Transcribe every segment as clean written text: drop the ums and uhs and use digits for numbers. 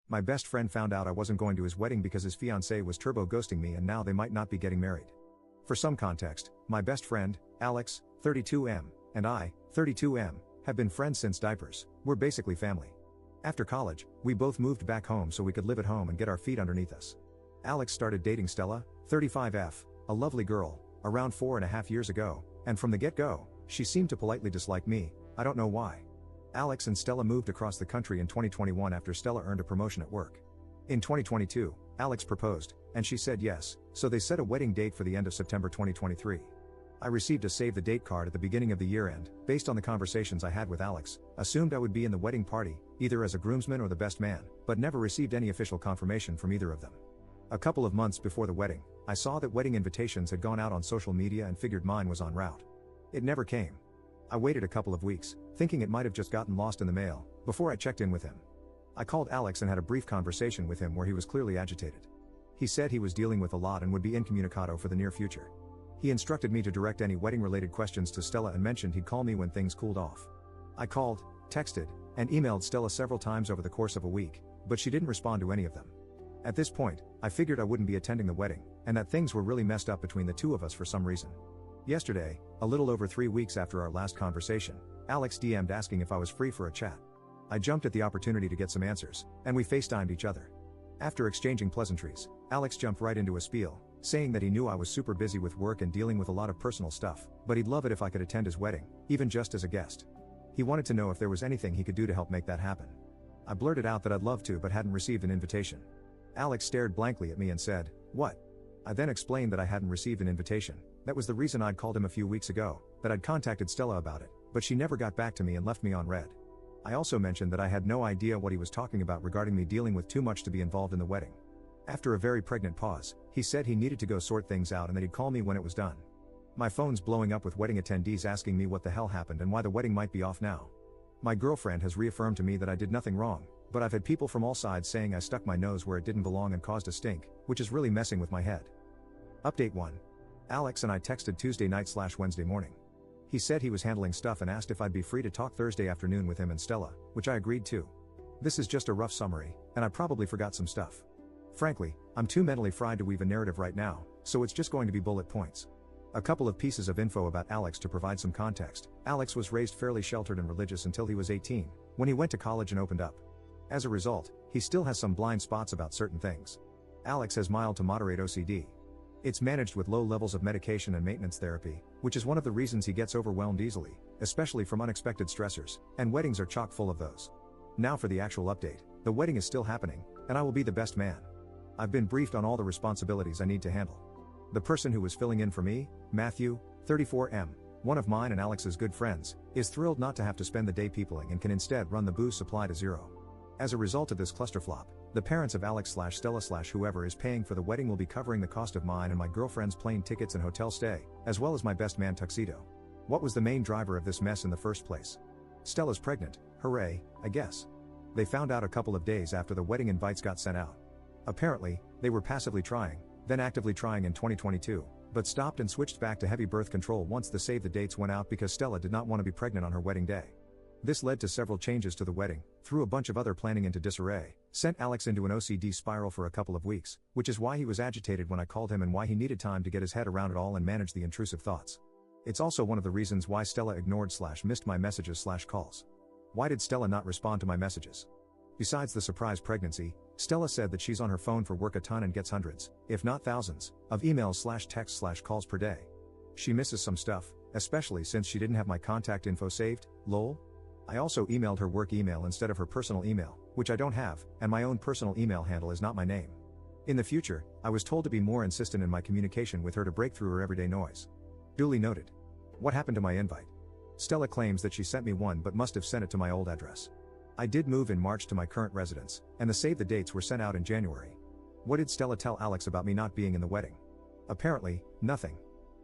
My best friend found out I wasn't going to his wedding because his fiance was turbo ghosting me and now they might not be getting married. For some context, my best friend, Alex, 32M, and I, 32M, have been friends since diapers. We're basically family. After college, we both moved back home so we could live at home and get our feet underneath us. Alex started dating Stella, 35F, a lovely girl, around 4.5 years ago, and from the get-go, she seemed to politely dislike me. I don't know why. Alex and Stella moved across the country in 2021 after Stella earned a promotion at work. In 2022, Alex proposed, and she said yes, so they set a wedding date for the end of September 2023. I received a save the date card at the beginning of the year and, based on the conversations I had with Alex, assumed I would be in the wedding party, either as a groomsman or the best man, but never received any official confirmation from either of them. A couple of months before the wedding, I saw that wedding invitations had gone out on social media and figured mine was en route. It never came. I waited a couple of weeks, thinking it might have just gotten lost in the mail, before I checked in with him. I called Alex and had a brief conversation with him where he was clearly agitated. He said he was dealing with a lot and would be incommunicado for the near future. He instructed me to direct any wedding-related questions to Stella and mentioned he'd call me when things cooled off. I called, texted, and emailed Stella several times over the course of a week, but she didn't respond to any of them. At this point, I figured I wouldn't be attending the wedding, and that things were really messed up between the two of us for some reason. Yesterday, a little over 3 weeks after our last conversation, Alex DM'd asking if I was free for a chat. I jumped at the opportunity to get some answers, and we FaceTimed each other. After exchanging pleasantries, Alex jumped right into a spiel, saying that he knew I was super busy with work and dealing with a lot of personal stuff, but he'd love it if I could attend his wedding, even just as a guest. He wanted to know if there was anything he could do to help make that happen. I blurted out that I'd love to but hadn't received an invitation. Alex stared blankly at me and said, "What?" I then explained that I hadn't received an invitation. That was the reason I'd called him a few weeks ago, that I'd contacted Stella about it, but she never got back to me and left me on red. I also mentioned that I had no idea what he was talking about regarding me dealing with too much to be involved in the wedding. After a very pregnant pause, he said he needed to go sort things out and that he'd call me when it was done. My phone's blowing up with wedding attendees asking me what the hell happened and why the wedding might be off now. My girlfriend has reaffirmed to me that I did nothing wrong, but I've had people from all sides saying I stuck my nose where it didn't belong and caused a stink, which is really messing with my head. Update 1. Alex and I texted Tuesday night/Wednesday morning. He said he was handling stuff and asked if I'd be free to talk Thursday afternoon with him and Stella, which I agreed to. This is just a rough summary, and I probably forgot some stuff. Frankly, I'm too mentally fried to weave a narrative right now, so it's just going to be bullet points. A couple of pieces of info about Alex to provide some context. Alex was raised fairly sheltered and religious until he was 18, when he went to college and opened up. As a result, he still has some blind spots about certain things. Alex has mild to moderate OCD. It's managed with low levels of medication and maintenance therapy, which is one of the reasons he gets overwhelmed easily, especially from unexpected stressors, and weddings are chock full of those. Now for the actual update. The wedding is still happening, and I will be the best man. I've been briefed on all the responsibilities I need to handle. The person who was filling in for me, Matthew, 34M, one of mine and Alex's good friends, is thrilled not to have to spend the day peopling and can instead run the booze supply to zero. As a result of this clusterflop, the parents of Alex/Stella/whoever is paying for the wedding will be covering the cost of mine and my girlfriend's plane tickets and hotel stay, as well as my best man tuxedo. What was the main driver of this mess in the first place? Stella's pregnant, hooray, I guess. They found out a couple of days after the wedding invites got sent out. Apparently, they were passively trying, then actively trying in 2022, but stopped and switched back to heavy birth control once the save the dates went out because Stella did not want to be pregnant on her wedding day. This led to several changes to the wedding, threw a bunch of other planning into disarray, sent Alex into an OCD spiral for a couple of weeks, which is why he was agitated when I called him and why he needed time to get his head around it all and manage the intrusive thoughts. It's also one of the reasons why Stella ignored/missed my messages/calls. Why did Stella not respond to my messages? Besides the surprise pregnancy, Stella said that she's on her phone for work a ton and gets hundreds, if not thousands, of emails/texts/calls per day. She misses some stuff, especially since she didn't have my contact info saved, lol. I also emailed her work email instead of her personal email, which I don't have, and my own personal email handle is not my name. In the future, I was told to be more insistent in my communication with her to break through her everyday noise. Duly noted. What happened to my invite? Stella claims that she sent me one but must have sent it to my old address. I did move in March to my current residence, and the save the dates were sent out in January. What did Stella tell Alex about me not being in the wedding? Apparently, nothing.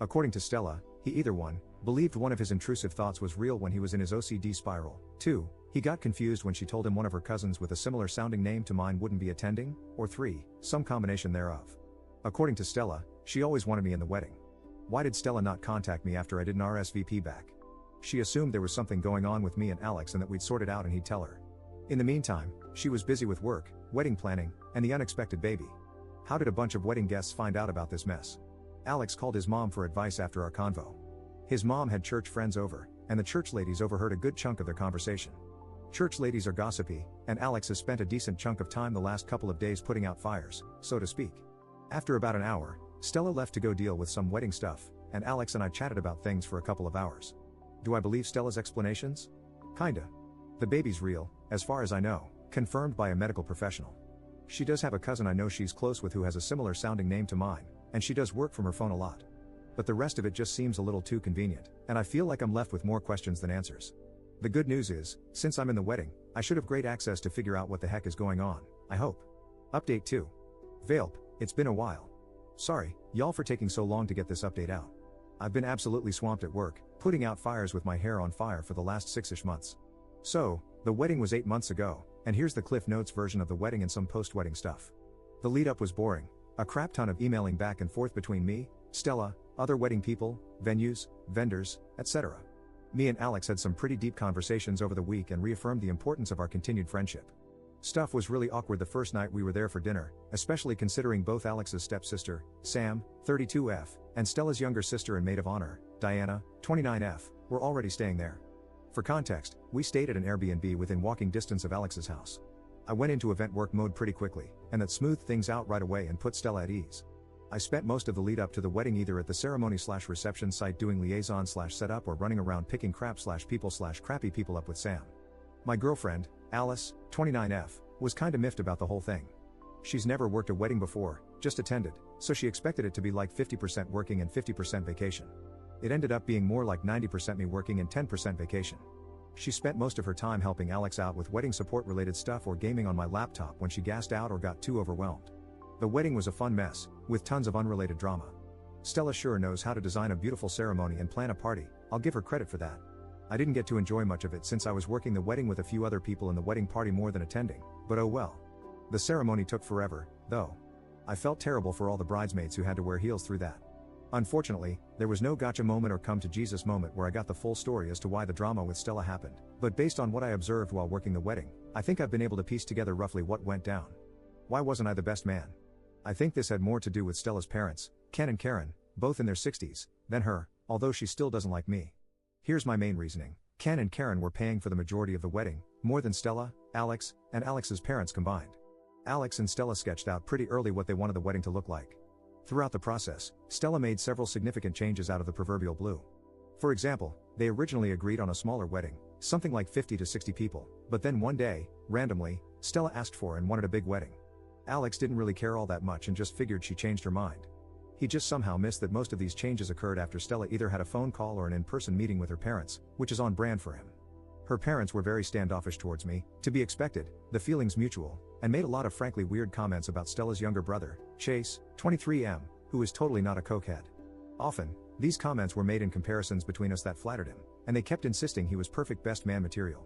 According to Stella, he either 1, believed one of his intrusive thoughts was real when he was in his OCD spiral, 2, he got confused when she told him one of her cousins with a similar sounding name to mine wouldn't be attending, or 3, some combination thereof. According to Stella, she always wanted me in the wedding. Why did Stella not contact me after I didn't RSVP back? She assumed there was something going on with me and Alex and that we'd sort it out and he'd tell her. In the meantime, she was busy with work, wedding planning, and the unexpected baby. How did a bunch of wedding guests find out about this mess? Alex called his mom for advice after our convo. His mom had church friends over, and the church ladies overheard a good chunk of their conversation. Church ladies are gossipy, and Alex has spent a decent chunk of time the last couple of days putting out fires, so to speak. After about an hour, Stella left to go deal with some wedding stuff, and Alex and I chatted about things for a couple of hours. Do I believe Stella's explanations? Kinda. The baby's real, as far as I know, confirmed by a medical professional. She does have a cousin I know she's close with who has a similar sounding name to mine, and she does work from her phone a lot. But the rest of it just seems a little too convenient, and I feel like I'm left with more questions than answers. The good news is, since I'm in the wedding, I should have great access to figure out what the heck is going on, I hope. Update 2. Valp, it's been a while. Sorry, y'all for taking so long to get this update out. I've been absolutely swamped at work, putting out fires with my hair on fire for the last 6-ish months. So, the wedding was 8 months ago, and here's the Cliff Notes version of the wedding and some post-wedding stuff. The lead-up was boring, a crap ton of emailing back and forth between me, Stella, other wedding people, venues, vendors, etc. Me and Alex had some pretty deep conversations over the week and reaffirmed the importance of our continued friendship. Stuff was really awkward the first night we were there for dinner, especially considering both Alex's stepsister, Sam, 32F, and Stella's younger sister and maid of honor, Diana, 29F, were already staying there. For context, we stayed at an Airbnb within walking distance of Alex's house. I went into event work mode pretty quickly, and that smoothed things out right away and put Stella at ease. I spent most of the lead up to the wedding either at the ceremony/reception site doing liaison/setup or running around picking crap/people/crappy people up with Sam. My girlfriend, Alice, 29F, was kinda miffed about the whole thing. She's never worked a wedding before, just attended, so she expected it to be like 50% working and 50% vacation. It ended up being more like 90% me working and 10% vacation. She spent most of her time helping Alex out with wedding support related stuff or gaming on my laptop when she gassed out or got too overwhelmed. The wedding was a fun mess, with tons of unrelated drama. Stella sure knows how to design a beautiful ceremony and plan a party, I'll give her credit for that. I didn't get to enjoy much of it since I was working the wedding with a few other people in the wedding party more than attending, but oh well. The ceremony took forever, though. I felt terrible for all the bridesmaids who had to wear heels through that. Unfortunately, there was no gotcha moment or come to Jesus moment where I got the full story as to why the drama with Stella happened, but based on what I observed while working the wedding, I think I've been able to piece together roughly what went down. Why wasn't I the best man? I think this had more to do with Stella's parents, Ken and Karen, both in their 60s, than her, although she still doesn't like me. Here's my main reasoning. Ken and Karen were paying for the majority of the wedding, more than Stella, Alex, and Alex's parents combined. Alex and Stella sketched out pretty early what they wanted the wedding to look like. Throughout the process, Stella made several significant changes out of the proverbial blue. For example, they originally agreed on a smaller wedding, something like 50 to 60 people, but then one day, randomly, Stella asked for and wanted a big wedding. Alex didn't really care all that much and just figured she changed her mind. He just somehow missed that most of these changes occurred after Stella either had a phone call or an in-person meeting with her parents, which is on brand for him. Her parents were very standoffish towards me, to be expected, the feelings mutual, and made a lot of frankly weird comments about Stella's younger brother, Chase, 23M, who is totally not a cokehead. Often, these comments were made in comparisons between us that flattered him, and they kept insisting he was perfect best man material.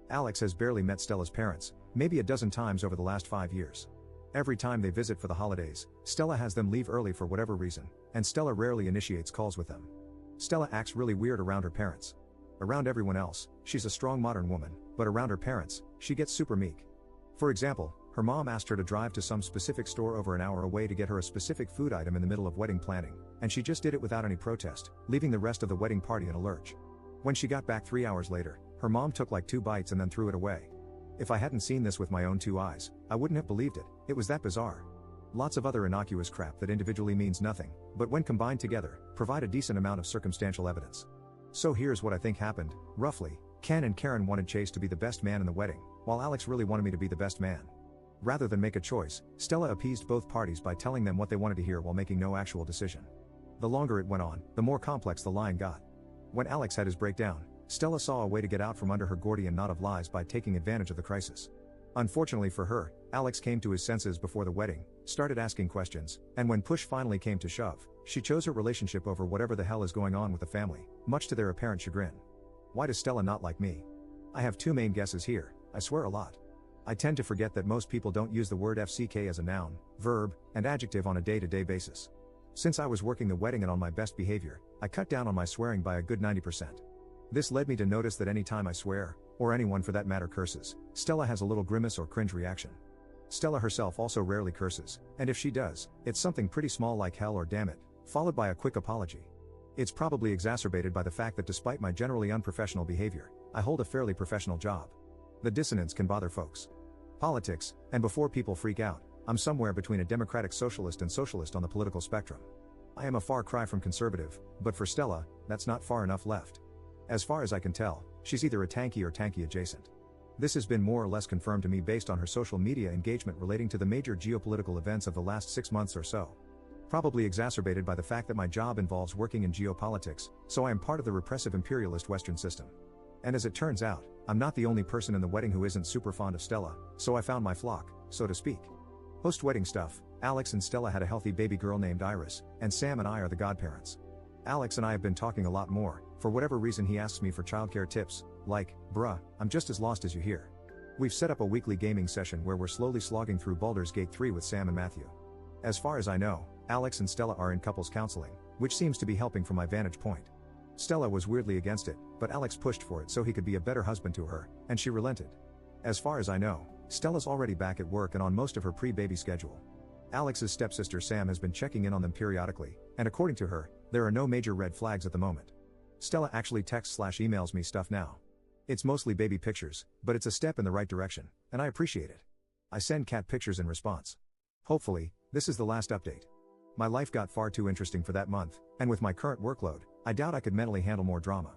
Alex has barely met Stella's parents, maybe a dozen times over the last 5 years. Every time they visit for the holidays, Stella has them leave early for whatever reason, and Stella rarely initiates calls with them. Stella acts really weird around her parents. Around everyone else, she's a strong modern woman, but around her parents, she gets super meek. For example, her mom asked her to drive to some specific store over an hour away to get her a specific food item in the middle of wedding planning, and she just did it without any protest, leaving the rest of the wedding party in a lurch. When she got back 3 hours later, her mom took like 2 bites and then threw it away. If I hadn't seen this with my own 2 eyes, I wouldn't have believed it, it was that bizarre. Lots of other innocuous crap that individually means nothing, but when combined together, provide a decent amount of circumstantial evidence. So here's what I think happened, roughly. Ken and Karen wanted Chase to be the best man in the wedding, while Alex really wanted me to be the best man. Rather than make a choice, Stella appeased both parties by telling them what they wanted to hear while making no actual decision. The longer it went on, the more complex the lying got. When Alex had his breakdown, Stella saw a way to get out from under her Gordian knot of lies by taking advantage of the crisis. Unfortunately for her, Alex came to his senses before the wedding, started asking questions, and when push finally came to shove, she chose her relationship over whatever the hell is going on with the family, much to their apparent chagrin. Why does Stella not like me? I have 2 main guesses here, I swear a lot. I tend to forget that most people don't use the word FCK as a noun, verb, and adjective on a day-to-day basis. Since I was working the wedding and on my best behavior, I cut down on my swearing by a good 90%. This led me to notice that any time I swear, or anyone for that matter curses, Stella has a little grimace or cringe reaction. Stella herself also rarely curses, and if she does, it's something pretty small like hell or damn it, followed by a quick apology. It's probably exacerbated by the fact that despite my generally unprofessional behavior, I hold a fairly professional job. The dissonance can bother folks. Politics, and before people freak out, I'm somewhere between a democratic socialist and socialist on the political spectrum. I am a far cry from conservative, but for Stella, that's not far enough left. As far as I can tell, she's either a tanky or tanky adjacent. This has been more or less confirmed to me based on her social media engagement relating to the major geopolitical events of the last 6 months or so. Probably exacerbated by the fact that my job involves working in geopolitics, so I am part of the repressive imperialist Western system. And as it turns out, I'm not the only person in the wedding who isn't super fond of Stella, so I found my flock, so to speak. Post-wedding stuff, Alex and Stella had a healthy baby girl named Iris, and Sam and I are the godparents. Alex and I have been talking a lot more. For whatever reason he asks me for childcare tips, like, bruh, I'm just as lost as you hear. We've set up a weekly gaming session where we're slowly slogging through Baldur's Gate 3 with Sam and Matthew. As far as I know, Alex and Stella are in couples counseling, which seems to be helping from my vantage point. Stella was weirdly against it, but Alex pushed for it so he could be a better husband to her, and she relented. As far as I know, Stella's already back at work and on most of her pre-baby schedule. Alex's stepsister Sam has been checking in on them periodically, and according to her, there are no major red flags at the moment. Stella actually texts/emails me stuff now. It's mostly baby pictures, but it's a step in the right direction, and I appreciate it. I send cat pictures in response. Hopefully, this is the last update. My life got far too interesting for that month, and with my current workload, I doubt I could mentally handle more drama.